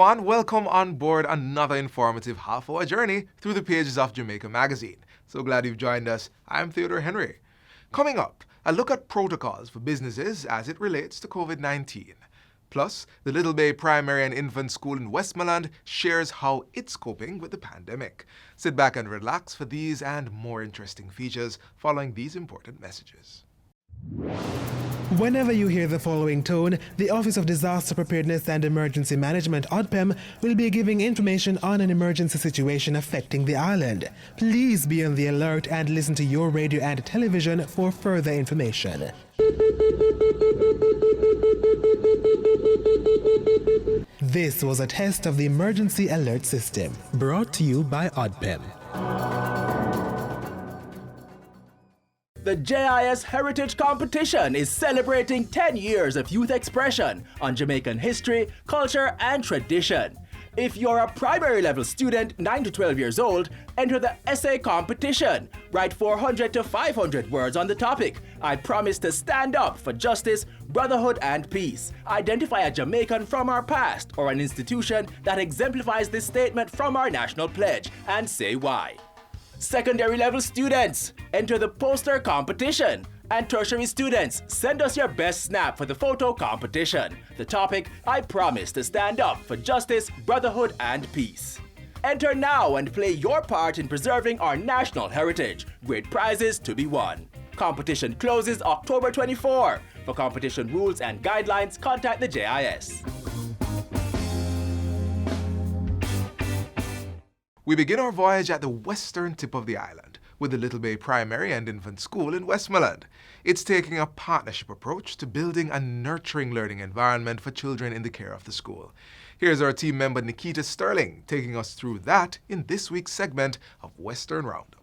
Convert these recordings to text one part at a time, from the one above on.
everyone. Welcome on board another informative half-hour journey through the pages of Jamaica Magazine. So glad you've joined us. I'm Theodore Henry. Coming up, a look at protocols for businesses as it relates to COVID-19. Plus, the Little Bay Primary and Infant School in Westmoreland shares how it's coping with the pandemic. Sit back and relax for these and more interesting features following these important messages. Whenever you hear the following tone, the Office of Disaster Preparedness and Emergency Management, ODPEM, will be giving information on an emergency situation affecting the island. Please be on the alert and listen to your radio and television for further information. This was a test of the emergency alert system, brought to you by ODPEM. The JIS Heritage Competition is celebrating 10 years of youth expression on Jamaican history, culture, and tradition. If you're a primary level student, 9 to 12 years old, enter the essay competition. Write 400 to 500 words on the topic. I promise to stand up for justice, brotherhood, and peace. Identify a Jamaican from our past or an institution that exemplifies this statement from our national pledge and say why. Secondary level students, enter the poster competition. And tertiary students, send us your best snap for the photo competition. The topic, I promise to stand up for justice, brotherhood, and peace. Enter now and play your part in preserving our national heritage. Great prizes to be won. Competition closes October 24. For competition rules and guidelines, contact the JIS. We begin our voyage at the western tip of the island with the Little Bay Primary and Infant School in Westmoreland. It's taking a partnership approach to building a nurturing learning environment for children in the care of the school. Here's our team member Nikita Sterling taking us through that in this week's segment of Western Roundup.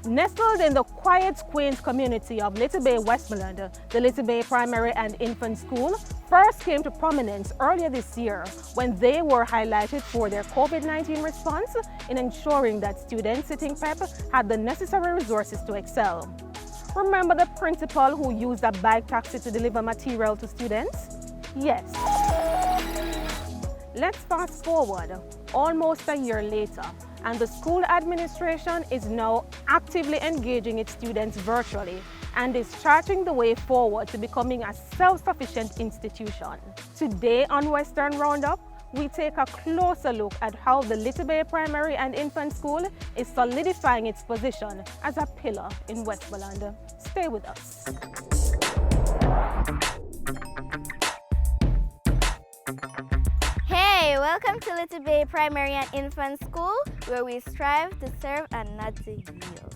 Nestled in the quiet, quaint community of Little Bay, Westmoreland, the Little Bay Primary and Infant School first came to prominence earlier this year when they were highlighted for their COVID-19 response in ensuring that students sitting PEP had the necessary resources to excel. Remember the principal who used a bike taxi to deliver material to students? Yes. Let's fast forward almost a year later, and the school administration is now actively engaging its students virtually and is charting the way forward to becoming a self-sufficient institution. Today on Western Roundup, we take a closer look at how the Little Bay Primary and Infant School is solidifying its position as a pillar in Westmoreland. Stay with us. Hey, welcome to Little Bay Primary and Infant School, where we strive to serve and not to yield.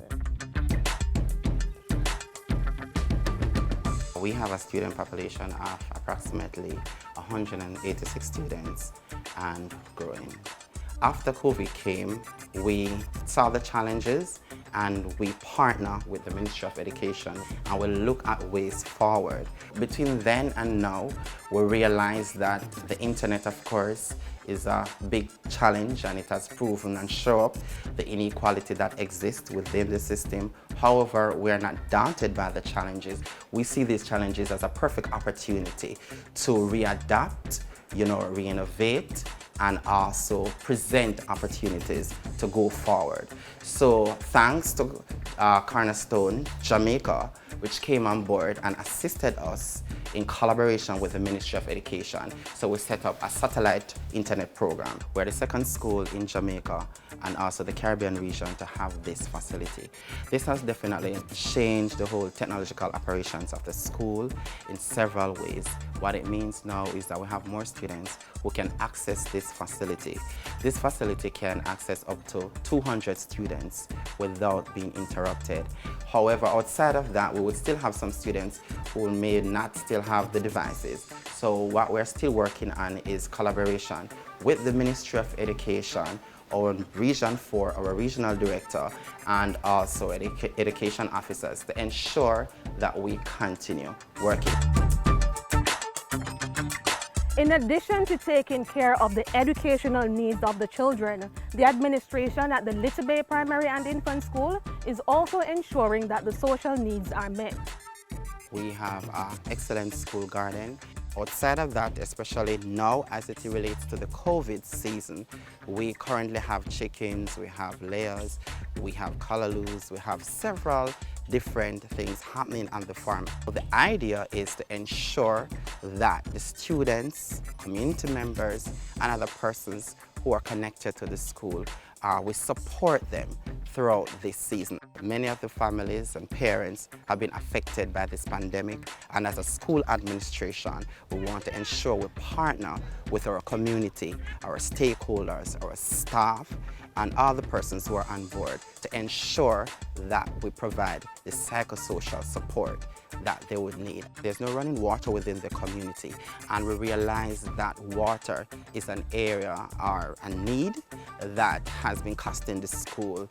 We have a student population of approximately 186 students and growing. After COVID came, we saw the challenges and we partner with the Ministry of Education and we look at ways forward. Between then and now, we realize that the internet, of course, is a big challenge and it has proven and shown up the inequality that exists within the system. However, we are not daunted by the challenges. We see these challenges as a perfect opportunity to readapt, reinnovate, and also present opportunities to go forward. So thanks to Cornerstone Jamaica, which came on board and assisted us in collaboration with the Ministry of Education. So we set up a satellite internet program. We're the second school in Jamaica and also the Caribbean region to have this facility. This has definitely changed the whole technological operations of the school in several ways. What it means now is that we have more students who can access this facility. This facility can access up to 200 students without being interrupted. However, outside of that, we would still have some students who may not still have the devices. So what we're still working on is collaboration with the Ministry of Education, our Region 4, our regional director, and also education officers to ensure that we continue working. In addition to taking care of the educational needs of the children, the administration at the Little Bay Primary and Infant School is also ensuring that the social needs are met. We have an excellent school garden. Outside of that, especially now as it relates to the COVID season, we currently have chickens, we have layers, we have callaloo, we have several different things happening on the farm. So the idea is to ensure that the students, community members, and other persons who are connected to the school, we support them throughout this season. Many of the families and parents have been affected by this pandemic, and as a school administration, we want to ensure we partner with our community, our stakeholders, our staff, and all the persons who are on board to ensure that we provide the psychosocial support that they would need. There's no running water within the community, and we realize that water is an area or a need that has been costing the school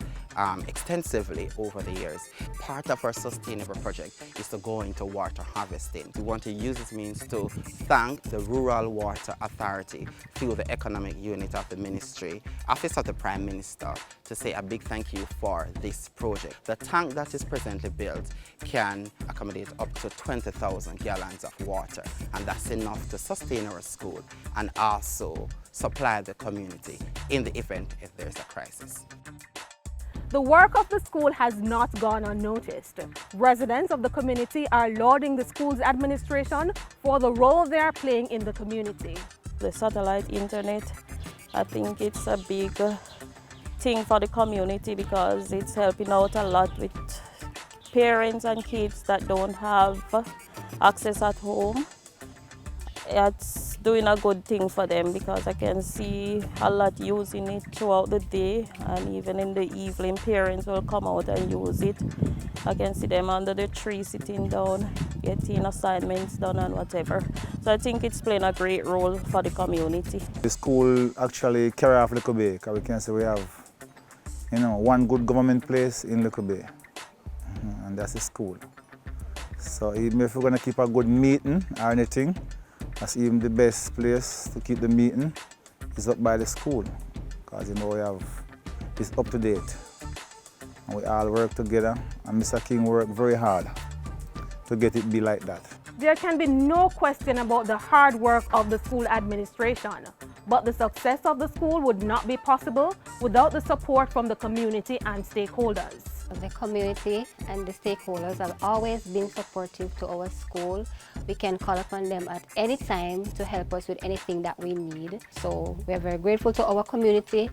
extensively over the years. Part of our sustainable project is to go into water harvesting. We want to use this means to thank the Rural Water Authority through the economic unit of the ministry, Office of the Prime Minister, to say a big thank you for this project. The tank that is presently built can accommodate up to 20,000 gallons of water, and that's enough to sustain our school and also supply the community in the event if there's a crisis. The work of the school has not gone unnoticed. Residents of the community are lauding the school's administration for the role they are playing in the community. The satellite internet, I think it's a big thing for the community because it's helping out a lot with parents and kids that don't have access at home. It's doing a good thing for them because I can see a lot using it throughout the day, and even in the evening parents will come out and use it. I can see them under the tree sitting down, getting assignments done and whatever. So I think it's playing a great role for the community. The school actually carry off Little Bay, because we can say we have, one good government place in Little Bay, and that's the school. So even if we're going to keep a good meeting or anything, that's even the best place to keep the meeting is up by the school, because it's up to date. And we all work together, and Mr. King worked very hard to get it be like that. There can be no question about the hard work of the school administration, but the success of the school would not be possible without the support from the community and stakeholders. The community and the stakeholders have always been supportive to our school. We can call upon them at any time to help us with anything that we need. So we're very grateful to our community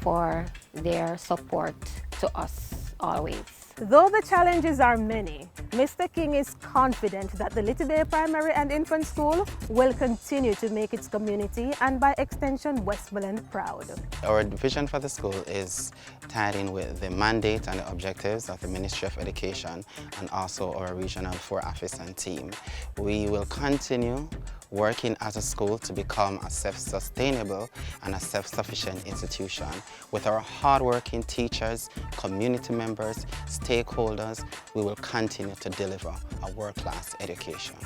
for their support to us always. Though the challenges are many, Mr. King is confident that the Little Bay Primary and Infant School will continue to make its community and by extension Westmoreland proud. Our vision for the school is tied in with the mandate and the objectives of the Ministry of Education and also our Regional 4 office and team. We will continue working as a school to become a self-sustainable and a self-sufficient institution. With our hard-working teachers, community members, stakeholders, we will continue to deliver a world-class education.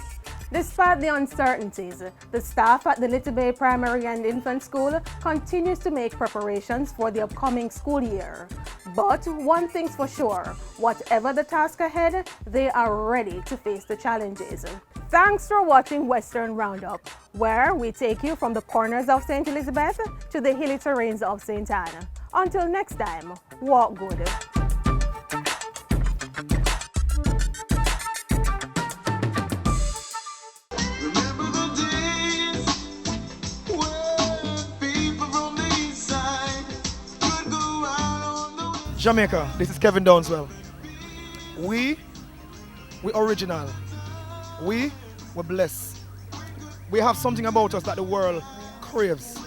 Despite the uncertainties, the staff at the Little Bay Primary and Infant School continues to make preparations for the upcoming school year. But one thing's for sure, whatever the task ahead, they are ready to face the challenges. Thanks for watching Western Roundup, where we take you from the corners of St. Elizabeth to the hilly terrains of St. Anne. Until next time, walk good. Jamaica, this is Kevin Downswell. We original. We were blessed. We have something about us that the world craves.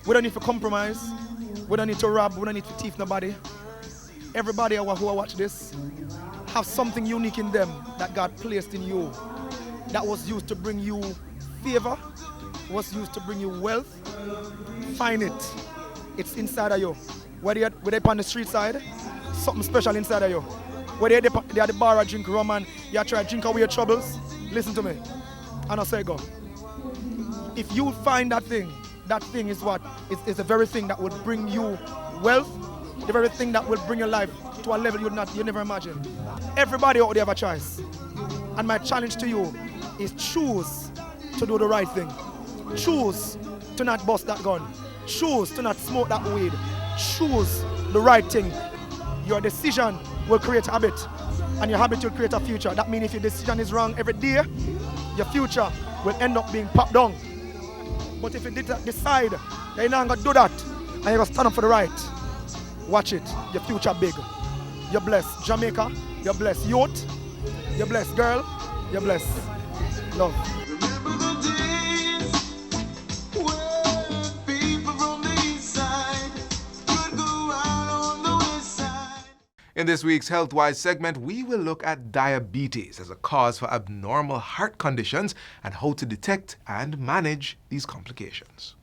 We don't need to compromise. We don't need to rob. We don't need to thief nobody. Everybody who watch this have something unique in them that God placed in you, that was used to bring you favor, was used to bring you wealth. Find it. It's inside of you. Whether you're on the street side, something special inside of you. Whether you're at the bar or drink rum and you try to drink away your troubles, listen to me. And I'll say go. if you find that thing is what is the very thing that will bring you wealth, the very thing that will bring your life to a level you never imagined. Everybody out there have a choice. And my challenge to you is choose to do the right thing. Choose to not bust that gun. Choose to not smoke that weed. Choose the right thing. Your decision will create a habit, and your habit will create a future. That means if your decision is wrong every day, your future will end up being popped down. But if you decide that you're not going to do that, and you're going to stand up for the right, watch it, your future big. You're blessed, Jamaica. You're blessed, youth. You're blessed, girl. You're blessed. Love. In this week's HealthWise segment, we will look at diabetes as a cause for abnormal heart conditions and how to detect and manage these complications.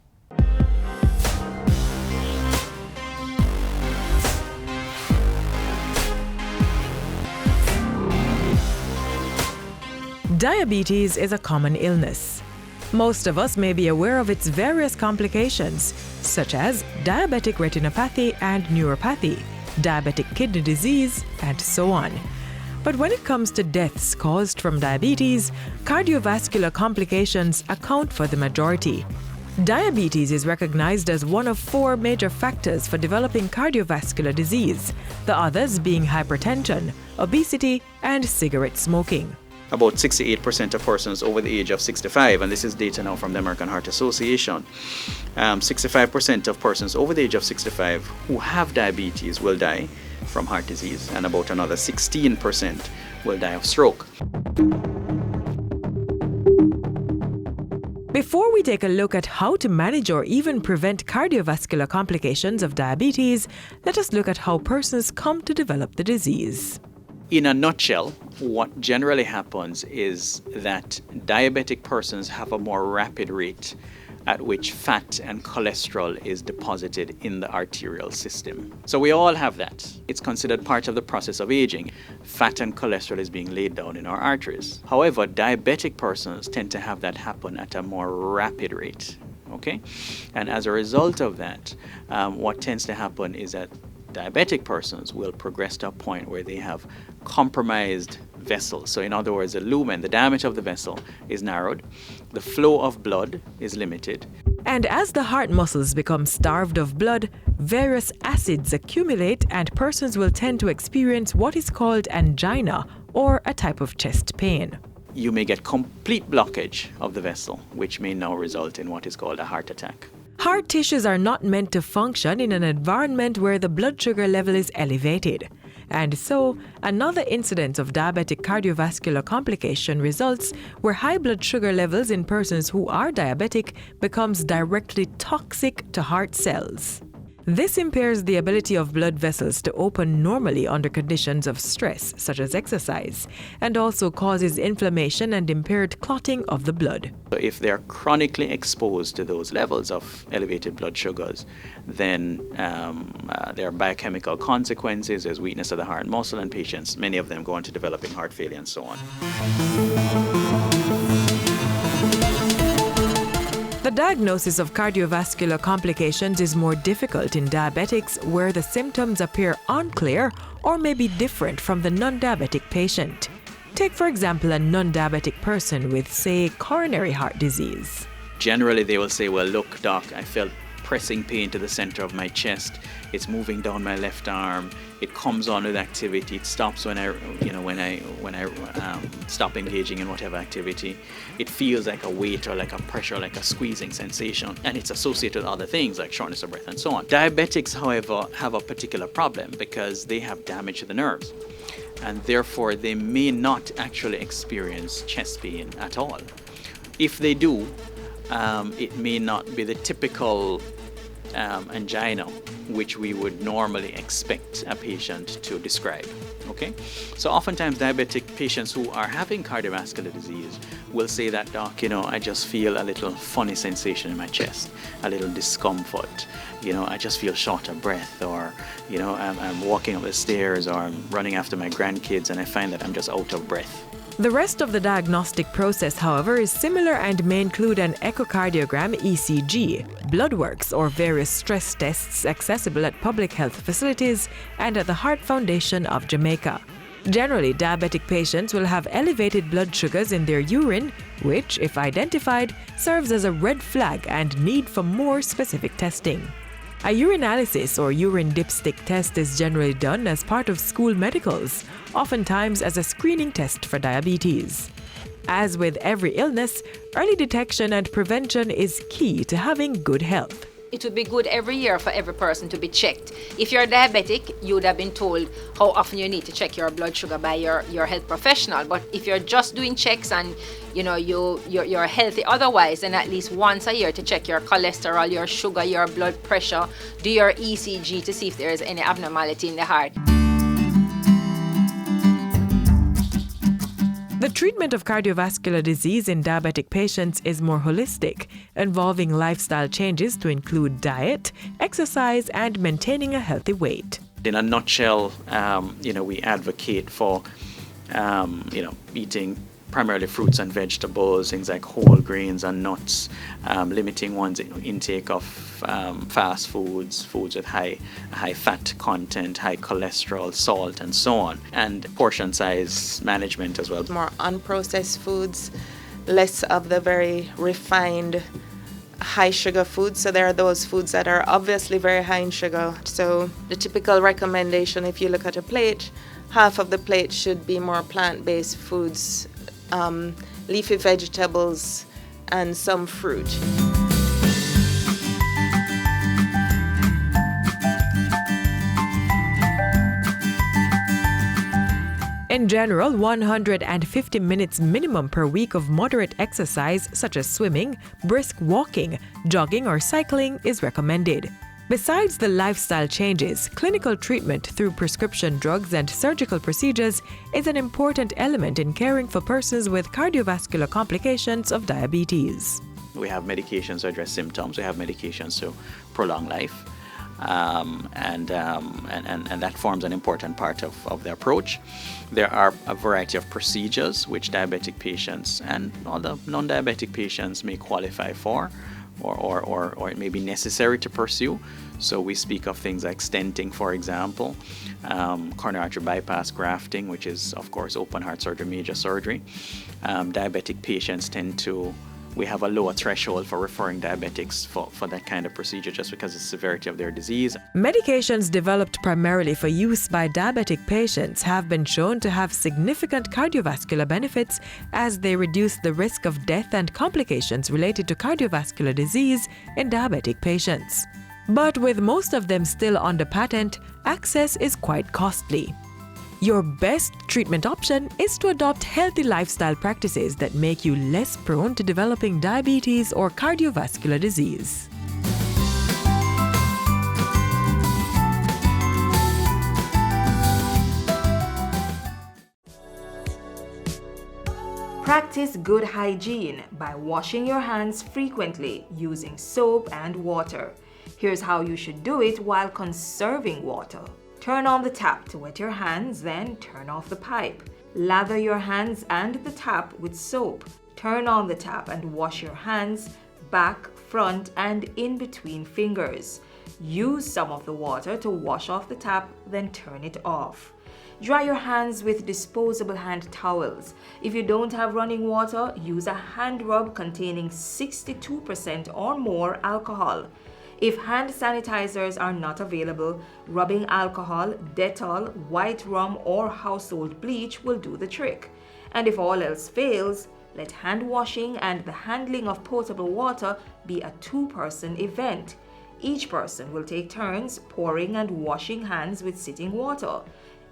Diabetes is a common illness. Most of us may be aware of its various complications, such as diabetic retinopathy and neuropathy, diabetic kidney disease, and so on. But when it comes to deaths caused from diabetes, cardiovascular complications account for the majority. Diabetes is recognized as one of 4 major factors for developing cardiovascular disease, the others being hypertension, obesity, and cigarette smoking. About 68% of persons over the age of 65, and this is data now from the American Heart Association, 65% of persons over the age of 65 who have diabetes will die from heart disease, and about another 16% will die of stroke. Before we take a look at how to manage or even prevent cardiovascular complications of diabetes, let us look at how persons come to develop the disease. In a nutshell, what generally happens is that diabetic persons have a more rapid rate at which fat and cholesterol is deposited in the arterial system. So we all have that. It's considered part of the process of aging. Fat and cholesterol is being laid down in our arteries. However, diabetic persons tend to have that happen at a more rapid rate. Okay? And as a result of that, what tends to happen is that diabetic persons will progress to a point where they have compromised vessels. So in other words, the lumen, the diameter of the vessel, is narrowed, the flow of blood is limited. And as the heart muscles become starved of blood, various acids accumulate and persons will tend to experience what is called angina, or a type of chest pain. You may get complete blockage of the vessel, which may now result in what is called a heart attack. Heart tissues are not meant to function in an environment where the blood sugar level is elevated. And so, another incidence of diabetic cardiovascular complication results where high blood sugar levels in persons who are diabetic becomes directly toxic to heart cells. This impairs the ability of blood vessels to open normally under conditions of stress, such as exercise, and also causes inflammation and impaired clotting of the blood. So if they are chronically exposed to those levels of elevated blood sugars, then there are biochemical consequences. There's weakness of the heart muscle, and patients, many of them, go on to developing heart failure and so on. The diagnosis of cardiovascular complications is more difficult in diabetics, where the symptoms appear unclear or may be different from the non-diabetic patient. Take, for example, a non-diabetic person with, say, coronary heart disease. Generally, they will say, well, look, doc, I felt pressing pain to the center of my chest. It's moving down my left arm. It comes on with activity. It stops when I stop engaging in whatever activity. It feels like a weight or like a pressure, like a squeezing sensation, and it's associated with other things like shortness of breath and so on. Diabetics, however, have a particular problem because they have damage to the nerves, and therefore they may not actually experience chest pain at all. If they do, it may not be the typical angina which we would normally expect a patient to describe. Okay, so oftentimes diabetic patients who are having cardiovascular disease will say that, doc, I just feel a little funny sensation in my chest, a little discomfort. I just feel short of breath, or I'm walking up the stairs, or I'm running after my grandkids and I find that I'm just out of breath. The rest of the diagnostic process, however, is similar and may include an echocardiogram (ECG), blood works, or various stress tests accessible at public health facilities and at the Heart Foundation of Jamaica. Generally, diabetic patients will have elevated blood sugars in their urine, which, if identified, serves as a red flag and need for more specific testing. A urinalysis or urine dipstick test is generally done as part of school medicals, oftentimes as a screening test for diabetes. As with every illness, early detection and prevention is key to having good health. It would be good every year for every person to be checked. If you're diabetic, you would have been told how often you need to check your blood sugar by your health professional. But if you're just doing checks and you're healthy otherwise, then at least once a year to check your cholesterol, your sugar, your blood pressure, do your ECG to see if there is any abnormality in the heart. The treatment of cardiovascular disease in diabetic patients is more holistic, involving lifestyle changes to include diet, exercise, and maintaining a healthy weight. In a nutshell, we advocate for, eating primarily fruits and vegetables, things like whole grains and nuts, limiting one's intake of fast foods with high fat content, high cholesterol, salt, and so on, and portion size management as well. More unprocessed foods, less of the very refined high sugar foods. So there are those foods that are obviously very high in sugar. So the typical recommendation, if you look at a plate, half of the plate should be more plant-based foods, leafy vegetables, and some fruit. In general, 150 minutes minimum per week of moderate exercise such as swimming, brisk walking, jogging, or cycling is recommended. Besides the lifestyle changes, clinical treatment through prescription drugs and surgical procedures is an important element in caring for persons with cardiovascular complications of diabetes. We have medications to address symptoms. We have medications to prolong life. And that forms an important part of the approach. There are a variety of procedures which diabetic patients and other non-diabetic patients may qualify for, or it may be necessary to pursue. So we speak of things like stenting, for example, coronary artery bypass grafting, which is, of course, open heart surgery, major surgery. Diabetic patients we have a lower threshold for referring diabetics for that kind of procedure just because of the severity of their disease. Medications developed primarily for use by diabetic patients have been shown to have significant cardiovascular benefits as they reduce the risk of death and complications related to cardiovascular disease in diabetic patients. But with most of them still under patent, access is quite costly. Your best treatment option is to adopt healthy lifestyle practices that make you less prone to developing diabetes or cardiovascular disease. Practice good hygiene by washing your hands frequently using soap and water. Here's how you should do it while conserving water. Turn on the tap to wet your hands, then turn off the pipe. Lather your hands and the tap with soap. Turn on the tap and wash your hands, back, front, and in between fingers. Use some of the water to wash off the tap, then turn it off. Dry your hands with disposable hand towels. If you don't have running water, use a hand rub containing 62% or more alcohol. If hand sanitizers are not available, rubbing alcohol, Dettol, white rum, or household bleach will do the trick. And if all else fails, let hand washing and the handling of potable water be a two-person event. Each person will take turns pouring and washing hands with sitting water.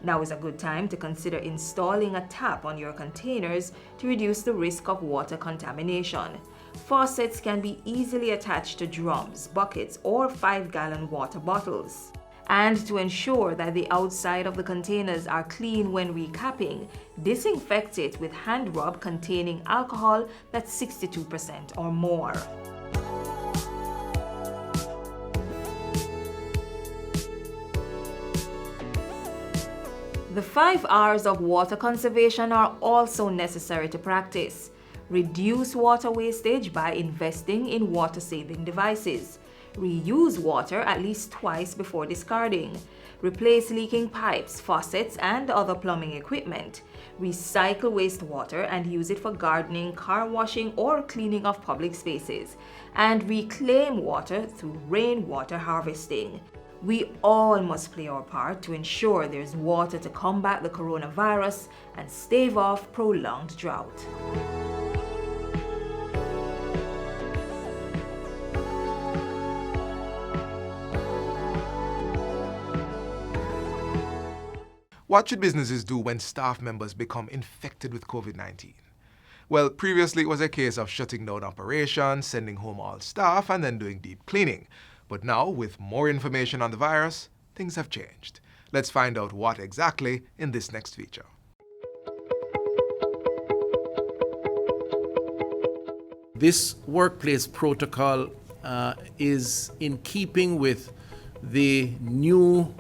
Now is a good time to consider installing a tap on your containers to reduce the risk of water contamination. Faucets can be easily attached to drums, buckets, or 5-gallon water bottles. And to ensure that the outside of the containers are clean when recapping, disinfect it with hand rub containing alcohol that's 62% or more. The 5 R's of water conservation are also necessary to practice. Reduce water wastage by investing in water-saving devices. Reuse water at least twice before discarding. Replace leaking pipes, faucets, and other plumbing equipment. Recycle wastewater and use it for gardening, car washing, or cleaning of public spaces. And reclaim water through rainwater harvesting. We all must play our part to ensure there's water to combat the coronavirus and stave off prolonged drought. What should businesses do when staff members become infected with COVID-19? Well, previously it was a case of shutting down operations, sending home all staff, and then doing deep cleaning. But now, with more information on the virus, things have changed. Let's find out what exactly in this next feature. This workplace protocol is in keeping with the new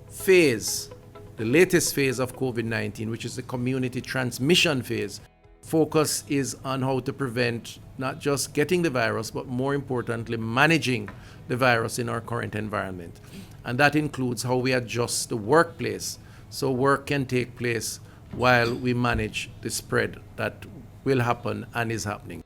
phase, the latest phase of COVID-19, which is the community transmission phase. Focus is on how to prevent not just getting the virus, but more importantly, managing the virus in our current environment. And that includes how we adjust the workplace so work can take place while we manage the spread that will happen and is happening.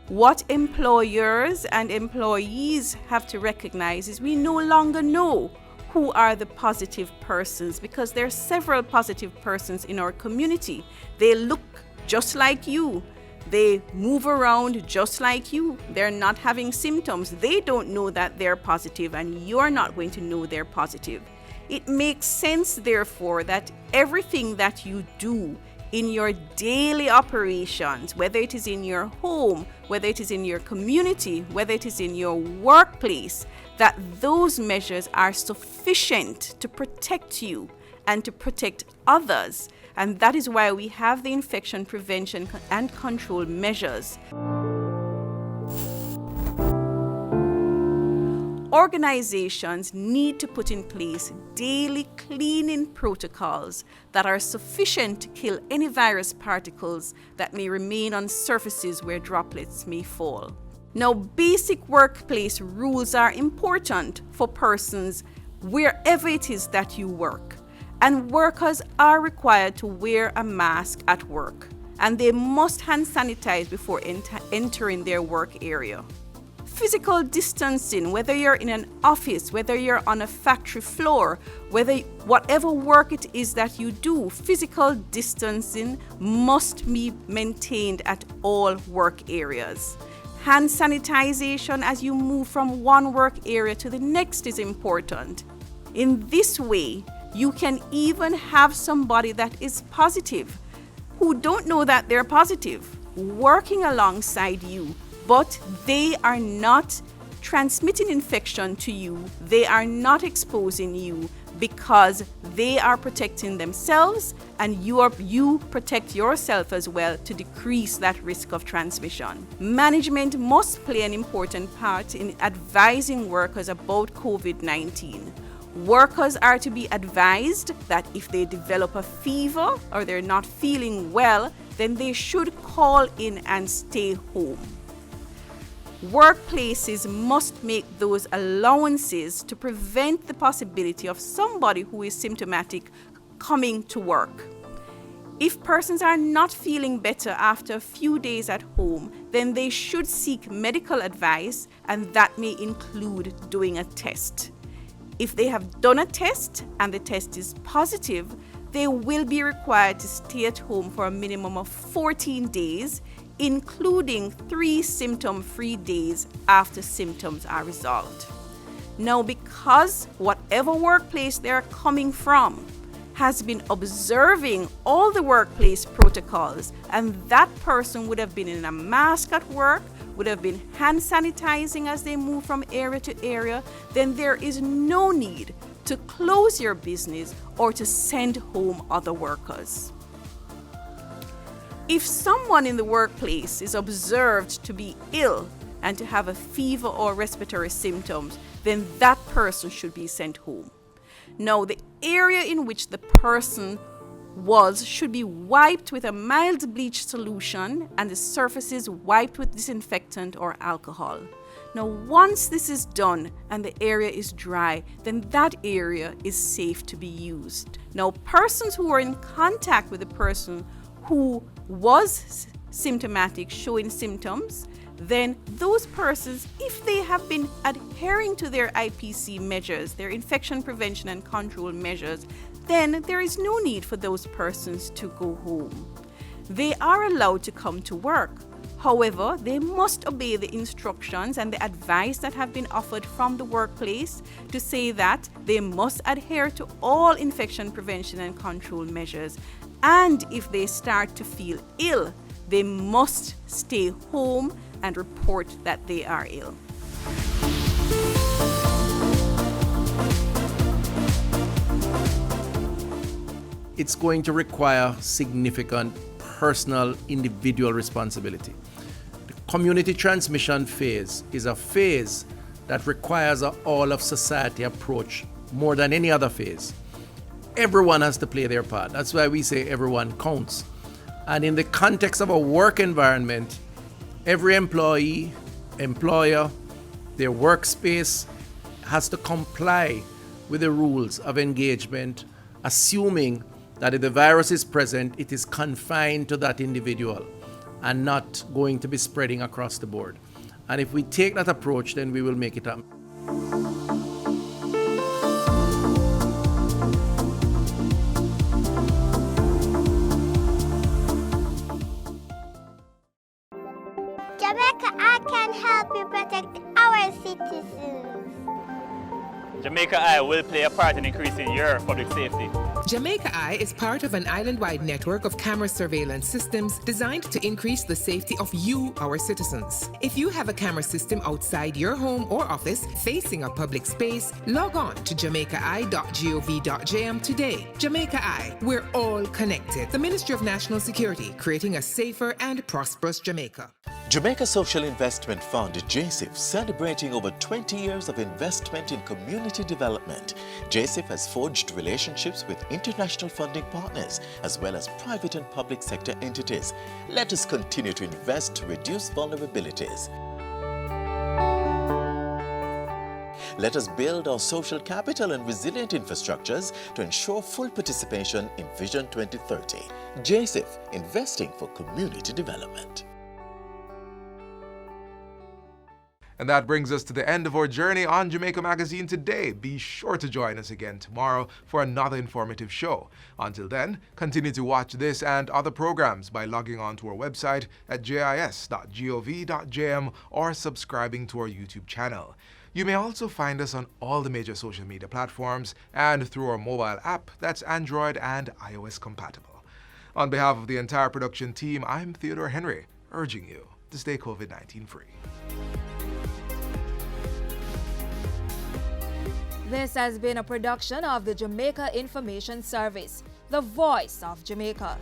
What employers and employees have to recognize is we no longer know who are the positive persons, because there are several positive persons in our community. They look just like you. They move around just like you. They're not having symptoms. They don't know that they're positive, and you're not going to know they're positive. It makes sense, therefore, that everything that you do in your daily operations, whether it is in your home, whether it is in your community, whether it is in your workplace, that those measures are sufficient to protect you and to protect others. And that is why we have the infection prevention and control measures. Organizations need to put in place daily cleaning protocols that are sufficient to kill any virus particles that may remain on surfaces where droplets may fall. Now, basic workplace rules are important for persons wherever it is that you work. And workers are required to wear a mask at work. And they must hand sanitize before entering their work area. Physical distancing, whether you're in an office, whether you're on a factory floor, whatever work it is that you do, physical distancing must be maintained at all work areas. Hand sanitization as you move from one work area to the next is important. In this way, you can even have somebody that is positive, who don't know that they're positive, working alongside you, but they are not transmitting infection to you. They are not exposing you because they are protecting themselves, and you protect yourself as well to decrease that risk of transmission. Management must play an important part in advising workers about COVID-19. Workers are to be advised that if they develop a fever or they're not feeling well, then they should call in and stay home. Workplaces must make those allowances to prevent the possibility of somebody who is symptomatic coming to work. If persons are not feeling better after a few days at home, then they should seek medical advice, and that may include doing a test. If they have done a test and the test is positive, they will be required to stay at home for a minimum of 14 days, including 3 symptom-free days after symptoms are resolved. Now, because whatever workplace they're coming from has been observing all the workplace protocols, and that person would have been in a mask at work, would have been hand sanitizing as they move from area to area, then there is no need to close your business or to send home other workers. If someone in the workplace is observed to be ill, and to have a fever or respiratory symptoms, then that person should be sent home. Now, the area in which the person was should be wiped with a mild bleach solution and the surfaces wiped with disinfectant or alcohol. Now, once this is done and the area is dry, then that area is safe to be used. Now, persons who are in contact with a person who was symptomatic, showing symptoms, then those persons, if they have been adhering to their IPC measures, their infection prevention and control measures, then there is no need for those persons to go home. They are allowed to come to work. However, they must obey the instructions and the advice that have been offered from the workplace to say that they must adhere to all infection prevention and control measures. And if they start to feel ill, they must stay home and report that they are ill. It's going to require significant personal, individual responsibility. The community transmission phase is a phase that requires an all-of-society approach more than any other phase. Everyone has to play their part. That's why we say everyone counts. And in the context of a work environment, every employee, employer, their workspace has to comply with the rules of engagement, assuming that if the virus is present, it is confined to that individual and not going to be spreading across the board. And if we take that approach, then we will make it happen. Jamaica Eye can help you protect our citizens. Jamaica Eye will play a part in increasing your public safety. Jamaica Eye is part of an island-wide network of camera surveillance systems designed to increase the safety of you, our citizens. If you have a camera system outside your home or office facing a public space, log on to jamaicai.gov.jm today. Jamaica Eye, we're all connected. The Ministry of National Security, creating a safer and prosperous Jamaica. Jamaica Social Investment Fund, JSIF, celebrating over 20 years of investment in community development. JSIF has forged relationships with international funding partners as well as private and public sector entities. Let us continue to invest to reduce vulnerabilities. Let us build our social capital and resilient infrastructures to ensure full participation in Vision 2030. JSIF, investing for community development. And that brings us to the end of our journey on Jamaica Magazine today. Be sure to join us again tomorrow for another informative show. Until then, continue to watch this and other programs by logging on to our website at jis.gov.jm or subscribing to our YouTube channel. You may also find us on all the major social media platforms and through our mobile app that's Android and iOS compatible. On behalf of the entire production team, I'm Theodore Henry, urging you to stay COVID-19 free. This has been a production of the Jamaica Information Service, the voice of Jamaica.